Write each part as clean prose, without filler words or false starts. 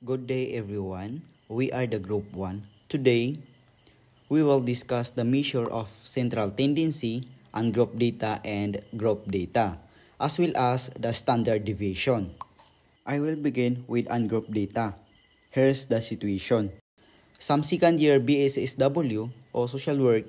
Good day everyone. We are the group 1. Today, we will discuss the measure of central tendency, ungroup data and group data, as well as the standard deviation. I will begin with ungroup data. Here's the situation. Some second year BSSW or social work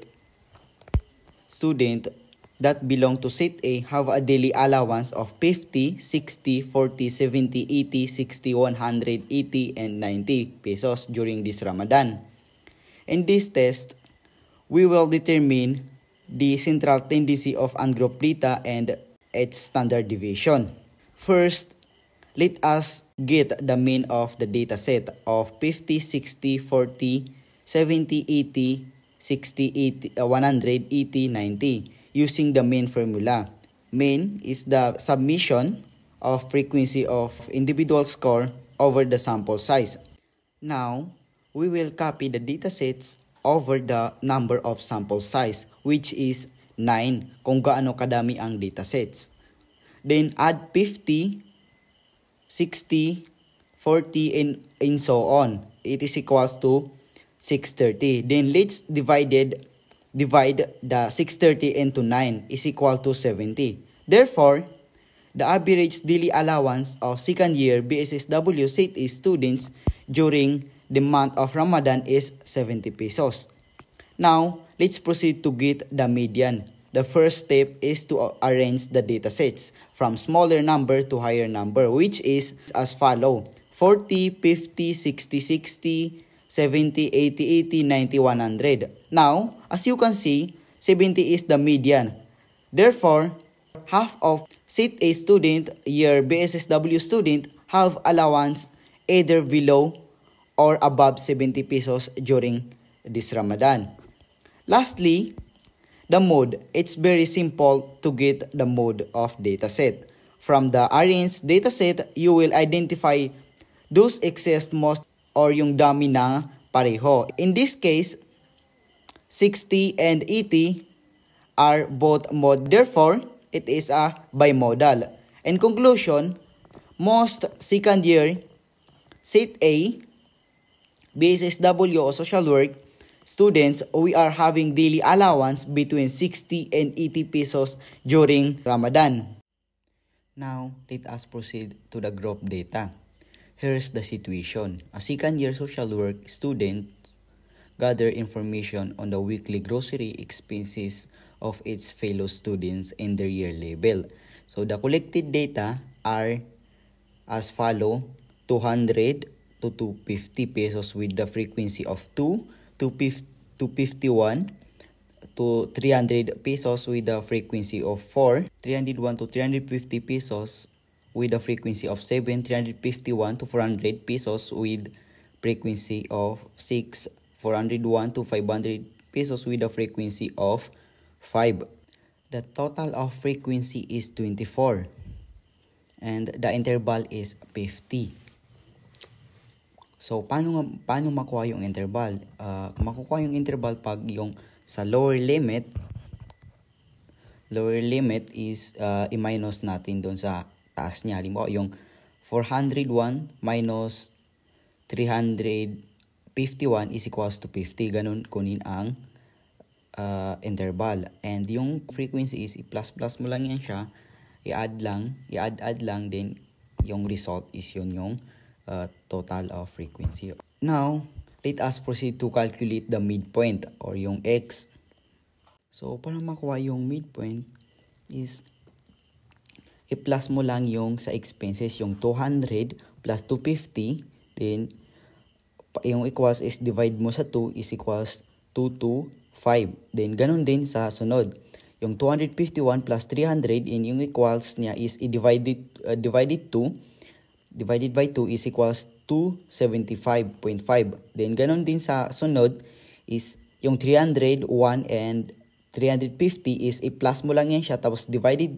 student that belong to set A have a daily allowance of 50, 60, 40, 70, 80, 60, 100, 80, and 90 pesos during this Ramadan. In this test, we will determine the central tendency of ungroup data and its standard deviation. First, let us get the mean of the data set of 50, 60, 40, 70, 80, 60, 80, 100, 80, 90 using the mean formula. Mean is the summation of frequency of individual score over the sample size. Now, we will copy the datasets over the number of sample size, which is 9 kung gaano kadami ang datasets. Then add 50, 60, 40, and so on. It is equals to 630. Then let's divide the 630 into 9 is equal to 70. Therefore, the average daily allowance of second year BSSW set A students during the month of Ramadan is 70 pesos. Now, let's proceed to get the median. The first step is to arrange the datasets from smaller number to higher number, which is as follow: 40, 50, 60, 60, 70, 80, 80, 90, 100. Now, as you can see, 70 is the median. Therefore, half of set A student, year BSSW student, have allowance either below or above 70 pesos during this Ramadan. Lastly, the mode. It's very simple to get the mode of dataset. From the arranged dataset, you will identify those exist most or yung dami na pareho. In this case, 60 and 80 are both mode. Therefore, it is a bimodal. In conclusion, most second year set A, BSSW or social work students, we are having daily allowance between 60 and 80 pesos during Ramadan. Now, let us proceed to the group data. Here's the situation. A second year social work student gather information on the weekly grocery expenses of its fellow students in their year level. So the collected data are as follow: 200 to 250 pesos with the frequency of 2, 251 to 300 pesos with the frequency of 4, 301 to 350 pesos with the frequency of 7, 351 to 400 pesos with frequency of 6, 401 to 500 pesos with the frequency of 5. The total of frequency is 24 and the interval is 50. So, paano makuha yung interval? Makukuha yung interval pag yung sa lower limit is i-minus natin doon sa taas niya. Halimbawa, yung 401 minus 351 is equals to 50. Ganun kunin ang interval. And yung frequency is i-plus mo lang yan siya. I-add lang, then yung result is yun yung total of frequency. Now, let us proceed to calculate the midpoint or yung X. So, para makuha yung midpoint is i-plus mo lang yung sa expenses, yung 200 plus 250, then yung equals is divide mo sa 2 is equals 225. Then, ganun din sa sunod. Yung 251 plus 300, and yung equals niya is divided by 2 is equals 275.5. Then, ganun din sa sunod is yung 301 and 350 is i-plus mo lang yan siya, tapos divided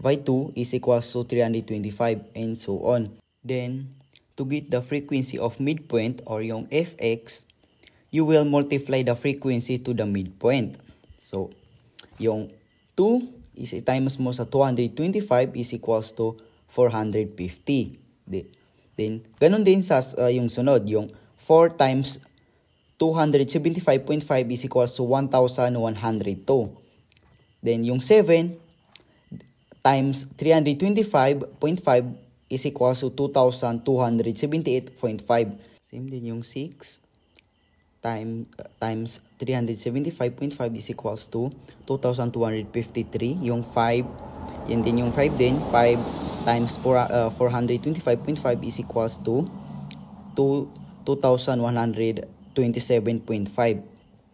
by 2 is equals to 325 and so on. Then, to get the frequency of midpoint or yung fx, you will multiply the frequency to the midpoint. So, yung 2 is times mo sa 225 is equals to 450. Then, ganun din sa yung sunod, yung 4 times 275.5 is equals to 1,102. Then, yung 7 times 325.5 is equals to 2,278.5. Same din yung 6 times 375.5 is equals to 2,253. Yung 5, yan din yung 5 din. 5 times 425.5 is equals to 2,127.5.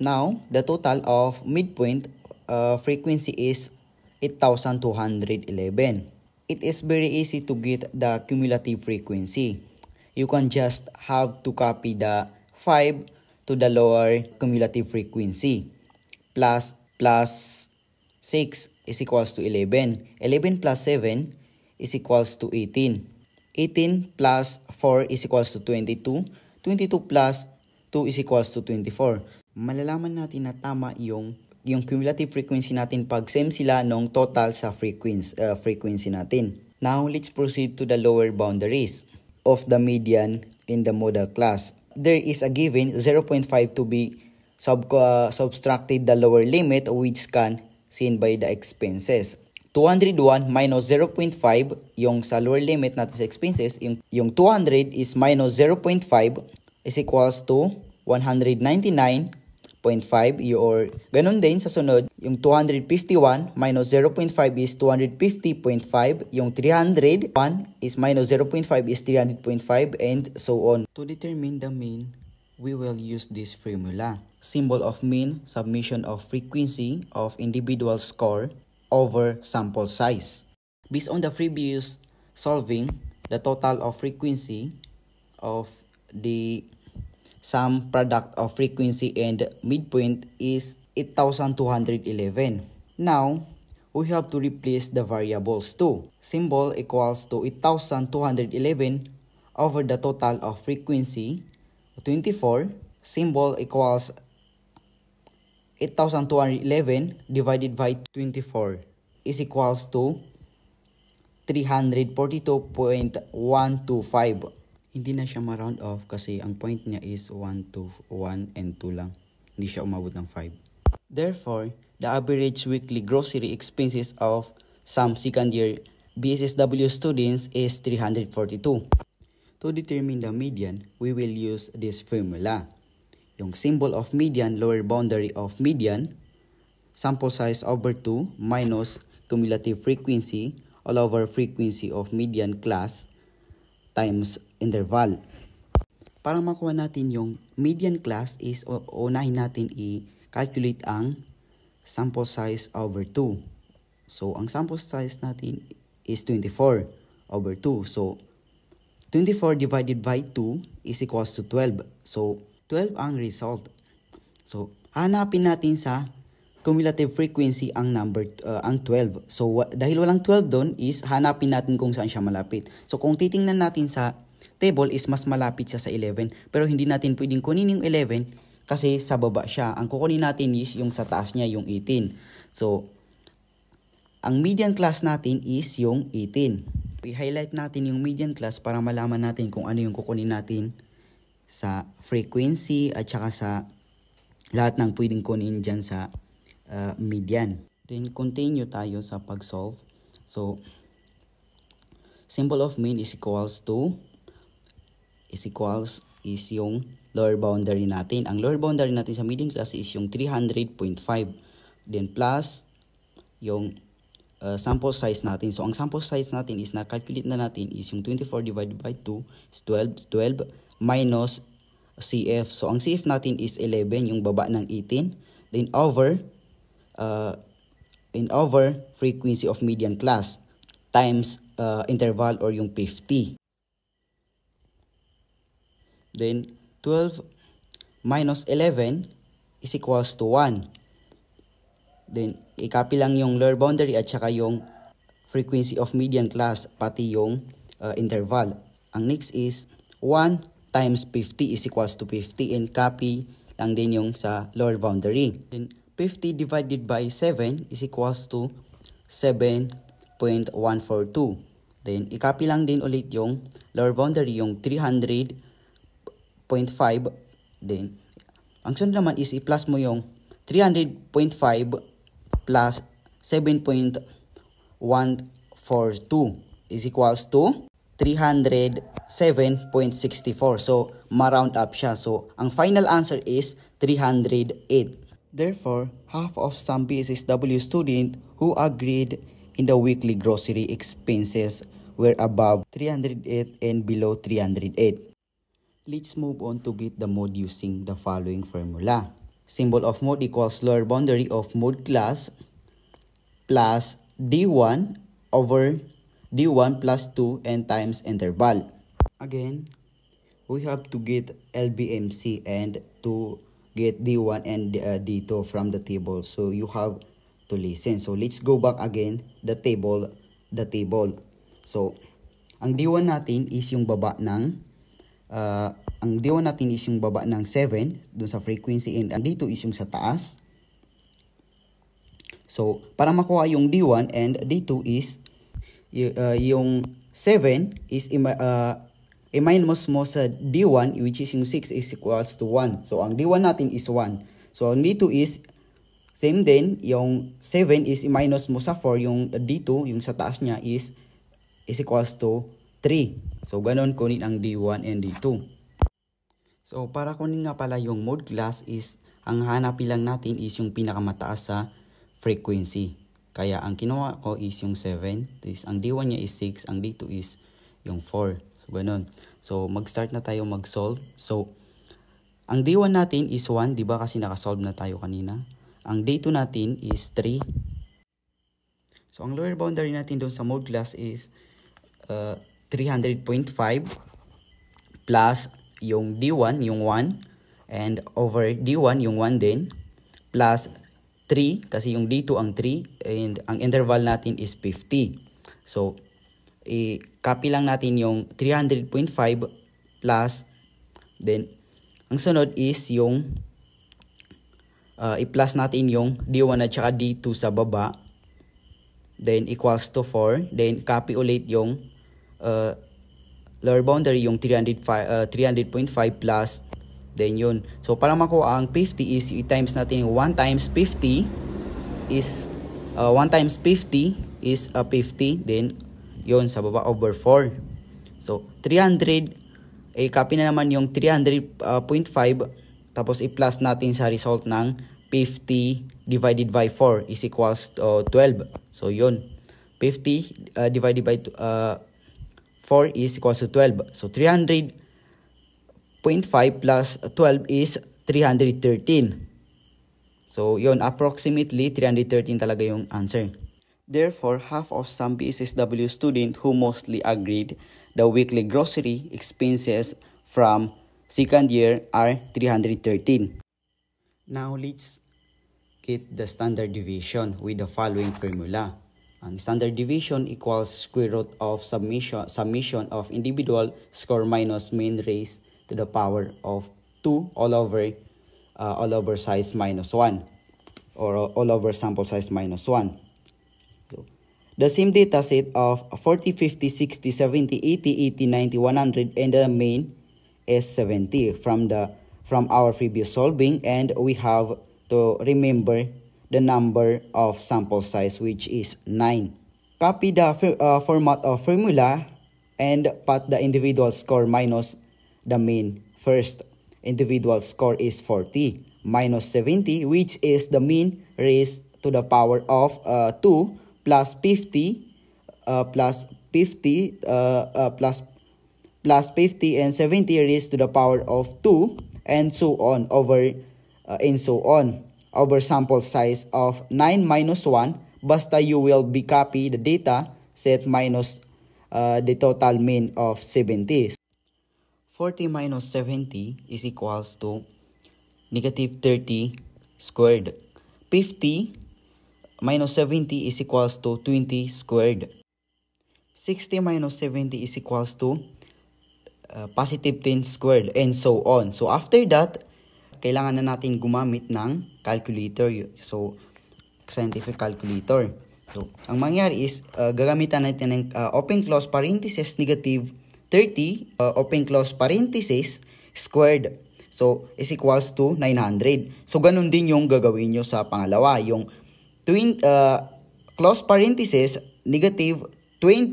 Now, the total of midpoint frequency is 8,211. It is very easy to get the cumulative frequency. You can just have to copy the 5 to the lower cumulative frequency. Plus 6 is equals to 11. 11 plus 7 is equals to 18. 18 plus 4 is equals to 22. 22 plus 2 is equals to 24. Malalaman natin na tama yung cumulative frequency natin pag same sila nung total sa frequency natin. Now, let's proceed to the lower boundaries of the median in the model class. There is a given 0.5 to be subtracted the lower limit which can seen by the expenses. 201 minus 0.5, yung sa lower limit natin sa expenses, yung 200 is minus 0.5 is equals to 199.5, or ganun din sa sunod, yung 251 minus 0.5 is 250.5, yung 301 is minus 0.5 is 300.5, and so on. To determine the mean, we will use this formula. Symbol of mean, summation of frequency of individual score over sample size. Based on the previous solving, the total of frequency of the sum product of frequency and midpoint is 8,211. Now, we have to replace the variables too. Symbol equals to 8,211 over the total of frequency 24. Symbol equals 8,211 divided by 24 is equals to 342.125. Hindi na siya ma-round off kasi ang point niya is 1 and 2 lang. Hindi siya umabot ng 5. Therefore, the average weekly grocery expenses of some second year BSSW students is 342. To determine the median, we will use this formula. Yung symbol of median, lower boundary of median, sample size over 2 minus cumulative frequency all over frequency of median class times interval. Para makuha natin yung median class is unahin natin i-calculate ang sample size over 2. So, ang sample size natin is 24 over 2. So, 24 divided by 2 is equals to 12. So, 12 ang result. So, hanapin natin sa cumulative frequency ang ang 12. So, dahil walang 12 doon is hanapin natin kung saan siya malapit. So, kung titingnan natin sa table is mas malapit siya sa 11. Pero hindi natin pwedeng kunin yung 11 kasi sa baba siya. Ang kukunin natin is yung sa taas niya, yung 18. So, ang median class natin is yung 18. I-highlight natin yung median class para malaman natin kung ano yung kukunin natin sa frequency at saka sa lahat ng pwedeng kunin dyan sa median. Then, continue tayo sa pag-solve. So, symbol of mean is equals is yung lower boundary natin. Ang lower boundary natin sa median class is yung 300.5. Then, plus yung sample size natin. So, ang sample size natin is na-calculate na natin is yung 24 divided by 2 is 12 minus CF. So, ang CF natin is 11, yung baba ng 18. Then, over frequency of median class times interval or yung 50. Then, 12 minus 11 is equals to 1. Then, i-copy lang yung lower boundary at saka yung frequency of median class, pati yung interval. Ang next is 1 times 50 is equals to 50, and copy lang din yung sa lower boundary. Then, 50 divided by 7 is equals to 7.142. Then, i-copy lang din ulit yung lower boundary, yung 300.5. Then, ang sunod naman is i-plus mo yung 300.5 plus 7.142 is equals to 307.64. So, ma-round up siya. So, ang final answer is 308. Therefore, half of some PSSW student who agreed in the weekly grocery expenses were above 308 and below 308. Let's move on to get the mode using the following formula. Symbol of mode equals lower boundary of mode class plus D1 over D1 plus 2 and times interval. Again, we have to get LBMC and to get D1 and D2 from the table. So you have to listen. So let's go back again the table. So ang D1 natin is yung baba ng ang D1 natin is yung baba ng 7 dun sa frequency, and ang D2 is yung sa taas. So para makuha yung D1 and D2 is yung 7 is i-minus mo sa D1, which is yung 6 is equals to 1. So ang D1 natin is 1. So ang D2 is same din, yung 7 is i-minus mo sa 4, yung D2, yung sa taas niya is equals to 3. So ganon kunin ang D1 and D2. So para kunin nga pala yung mode class is ang hanapin lang natin is yung pinakamataas sa frequency. Kaya ang kinuha ko is yung 7. Ang D1 niya is 6, ang D2 is yung 4. So ganon. So mag-start na tayo mag-solve. So ang D1 natin is 1, di ba, kasi naka-solve na tayo kanina. Ang D2 natin is 3. So ang lower boundary natin doon sa mode class is 300.5 plus yung D1, yung 1, and over D1, yung 1 din, plus 3, kasi yung D2 ang 3, and ang interval natin is 50. So, i-copy lang natin yung 300.5 plus, then, ang sunod is yung, i-plus natin yung D1 at saka D2 sa baba, then equals to 4, then copy ulit yung lower boundary, yung 300.5 plus, then yun. So para makuha ang 50 is i-times natin yung 1 times 50 is 1 times 50 is 50, then yun sa baba over 4. So 300, copy na naman yung 300.5 tapos i-plus natin sa result ng 50 divided by 4 is equals to 12. So yun, 50 divided by 4 is equals to 12. So 300.5 plus 12 is 313. So yun, approximately 313 talaga yung answer. Therefore, half of some PSSW student who mostly agreed the weekly grocery expenses from second year are 313. Now let's get the standard deviation with the following formula. Ang standard deviation equals square root of summation of individual score minus mean raised to the power of 2 all over size minus 1, or all over sample size minus 1. So, the same data set of 40, 50, 60, 70, 80, 80, 90, 100 and the mean is 70 from our previous solving, and we have to remember the number of sample size, which is 9. Copy the format of formula and put the individual score minus the mean. First, individual score is 40 minus 70, which is the mean raised to the power of 2 plus 50 plus 50 and 70 raised to the power of 2 and so on over over sample size of 9 minus 1, basta you will be copy the data set minus the total mean of 70. 40 minus 70 is equals to negative 30 squared. 50 minus 70 is equals to 20 squared. 60 minus 70 is equals to positive 10 squared, and so on. So after that, kailangan na natin gumamit ng calculator. So, scientific calculator. So, ang mangyari is, gagamitan natin ng open close parenthesis negative 30, open close parenthesis squared. So, is equals to 900. So, ganun din yung gagawin nyo sa pangalawa. Yung close parenthesis negative 20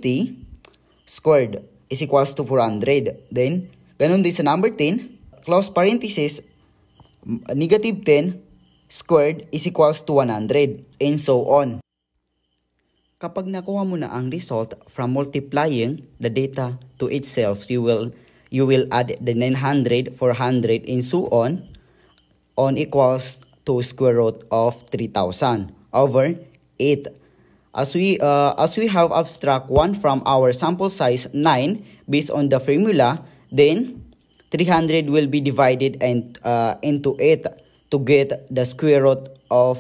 squared is equals to 400. Then, ganun din sa number 10, close parenthesis negative 10 squared is equals to 100. And so on. Kapag nakuha mo na ang result from multiplying the data to itself, you will add the 900, 400, and so on equals to square root of 3,000 over 8. As we have abstract 1 from our sample size 9 based on the formula, then 300 will be divided into 8 to get the square root of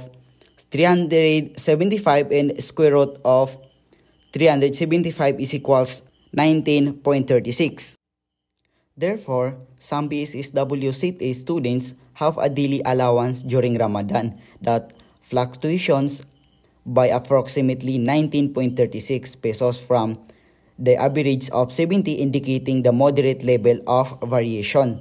375, and square root of 375 is equals 19.36. Therefore, some BSSW Set A students have a daily allowance during Ramadan that fluctuations by approximately 19.36 pesos from the average of 70, indicating the moderate level of variation.